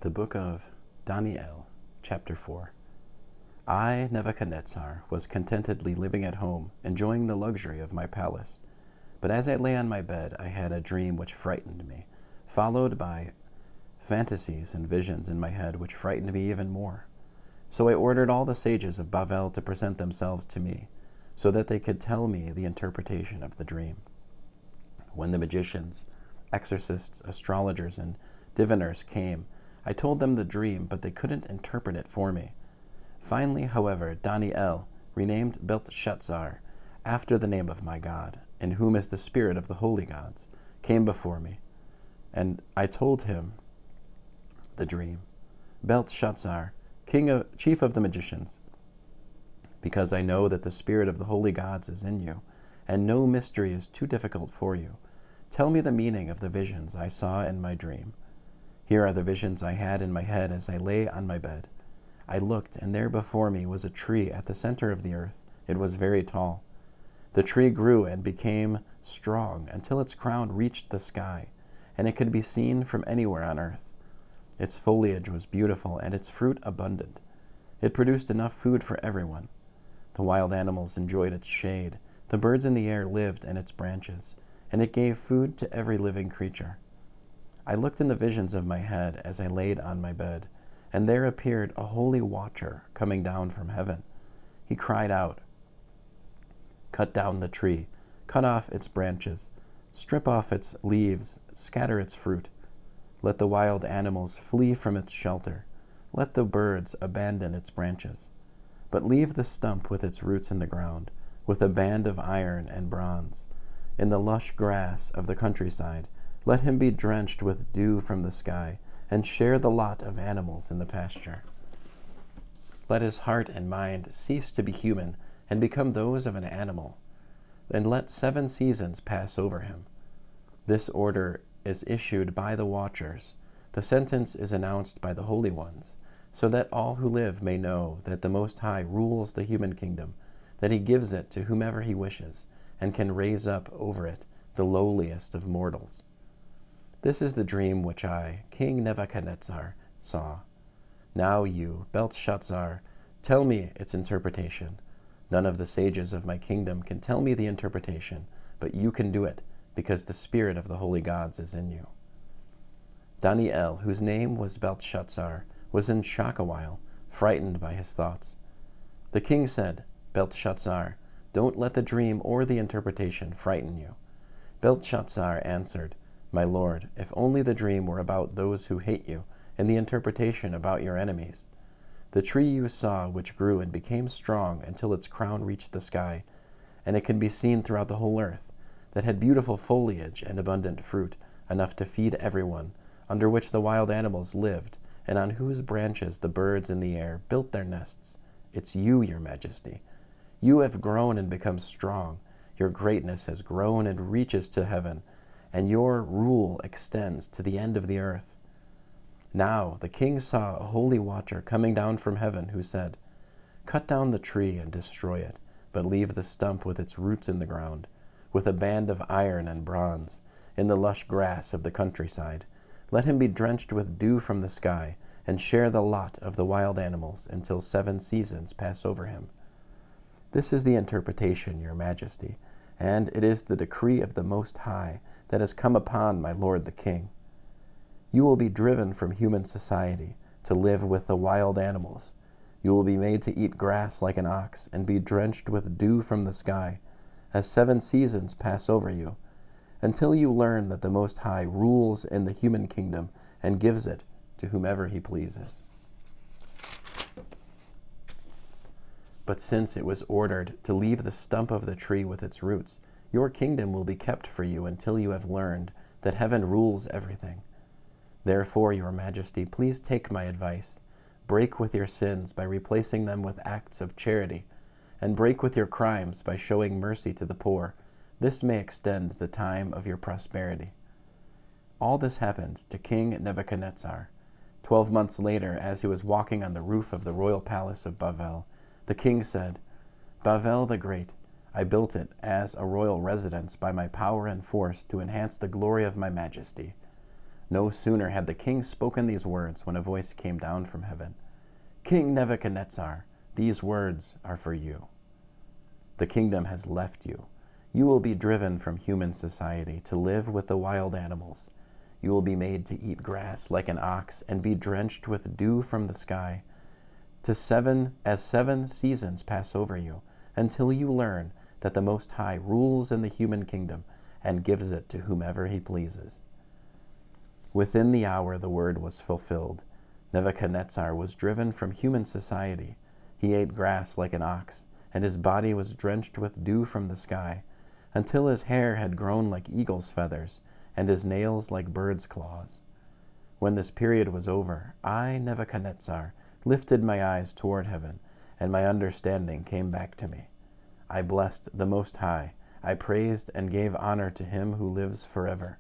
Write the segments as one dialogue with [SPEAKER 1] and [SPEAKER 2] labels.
[SPEAKER 1] The book of Dani'el, chapter 4. I, Nebuchadnezzar, was contentedly living at home, enjoying the luxury of my palace. But as I lay on my bed, I had a dream which frightened me, followed by fantasies and visions in my head which frightened me even more. So I ordered all the sages of Babel to present themselves to me, so that they could tell me the interpretation of the dream. When the magicians, exorcists, astrologers, and diviners came, I told them the dream, but they couldn't interpret it for me. Finally, however, Dani'el, renamed Belteshazzar, after the name of my God, in whom is the spirit of the holy gods, came before me, and I told him the dream. Belteshazzar, chief of the magicians, because I know that the spirit of the holy gods is in you, and no mystery is too difficult for you, tell me the meaning of the visions I saw in my dream. Here are the visions I had in my head as I lay on my bed. I looked, and there before me was a tree at the center of the earth. It was very tall. The tree grew and became strong until its crown reached the sky, and it could be seen from anywhere on earth. Its foliage was beautiful and its fruit abundant. It produced enough food for everyone. The wild animals enjoyed its shade. The birds in the air lived in its branches, and it gave food to every living creature. I looked in the visions of my head as I laid on my bed, and there appeared a holy watcher coming down from heaven. He cried out, "Cut down the tree, cut off its branches, strip off its leaves, scatter its fruit. Let the wild animals flee from its shelter. Let the birds abandon its branches. But leave the stump with its roots in the ground, with a band of iron and bronze. In the lush grass of the countryside, let him be drenched with dew from the sky, and share the lot of animals in the pasture. Let his heart and mind cease to be human and become those of an animal, and let 7 seasons pass over him. This order is issued by the watchers. The sentence is announced by the holy ones, so that all who live may know that the Most High rules the human kingdom, that he gives it to whomever he wishes, and can raise up over it the lowliest of mortals. This is the dream which I, King Nebuchadnezzar, saw. Now you, Belteshazzar, tell me its interpretation. None of the sages of my kingdom can tell me the interpretation, but you can do it, because the spirit of the holy gods is in you." Dani'el, whose name was Belteshazzar, was in shock a while, frightened by his thoughts. The king said, "Belteshazzar, don't let the dream or the interpretation frighten you." Belteshazzar answered, "My lord, if only the dream were about those who hate you, and the interpretation about your enemies. The tree you saw, which grew and became strong until its crown reached the sky, and it could be seen throughout the whole earth, that had beautiful foliage and abundant fruit, enough to feed everyone, under which the wild animals lived, and on whose branches the birds in the air built their nests. It's you, your majesty. You have grown and become strong. Your greatness has grown and reaches to heaven, and your rule extends to the end of the earth." Now the king saw a holy watcher coming down from heaven, who said, "Cut down the tree and destroy it, but leave the stump with its roots in the ground, with a band of iron and bronze, in the lush grass of the countryside. Let him be drenched with dew from the sky, and share the lot of the wild animals until 7 seasons pass over him." This is the interpretation, your majesty, and it is the decree of the Most High that has come upon my lord the king. You will be driven from human society to live with the wild animals. You will be made to eat grass like an ox and be drenched with dew from the sky, as 7 seasons pass over you, until you learn that the Most High rules in the human kingdom and gives it to whomever he pleases. But since it was ordered to leave the stump of the tree with its roots, your kingdom will be kept for you until you have learned that heaven rules everything. Therefore, your majesty, please take my advice. Break with your sins by replacing them with acts of charity, and break with your crimes by showing mercy to the poor. This may extend the time of your prosperity. All this happened to King Nebuchadnezzar. 12 months later, as he was walking on the roof of the royal palace of Babel, the king said, "Babel the Great, I built it as a royal residence by my power and force to enhance the glory of my majesty. No sooner had the king spoken these words when a voice came down from heaven. King Nebuchadnezzar, these words are for you. The kingdom has left you. You will be driven from human society to live with the wild animals. You will be made to eat grass like an ox and be drenched with dew from the sky. As 7 seasons pass over you, until you learn that the Most High rules in the human kingdom and gives it to whomever he pleases. Within the hour the word was fulfilled. Nebuchadnezzar was driven from human society. He ate grass like an ox, and his body was drenched with dew from the sky, until his hair had grown like eagle's feathers, and his nails like bird's claws. When this period was over, I, Nebuchadnezzar, lifted my eyes toward heaven, and my understanding came back to me. I blessed the Most High. I praised and gave honor to him who lives forever.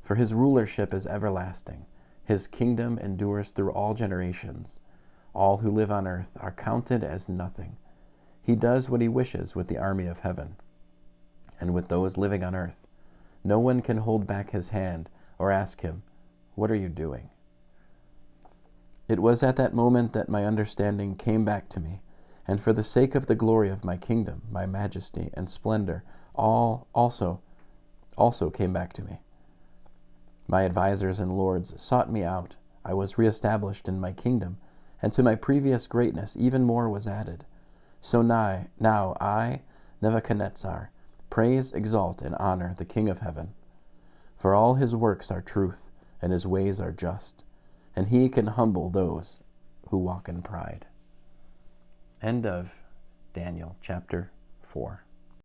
[SPEAKER 1] For his rulership is everlasting. His kingdom endures through all generations. All who live on earth are counted as nothing. He does what he wishes with the army of heaven and with those living on earth. No one can hold back his hand or ask him, "What are you doing?" It was at that moment that my understanding came back to me, and for the sake of the glory of my kingdom, my majesty and splendor, all also came back to me. My advisors and lords sought me out. I was reestablished in my kingdom, and to my previous greatness even more was added. So now I, Nebuchadnezzar, praise, exalt, and honor the King of heaven. For all his works are truth, and his ways are just, and he can humble those who walk in pride. End of Daniel chapter 4.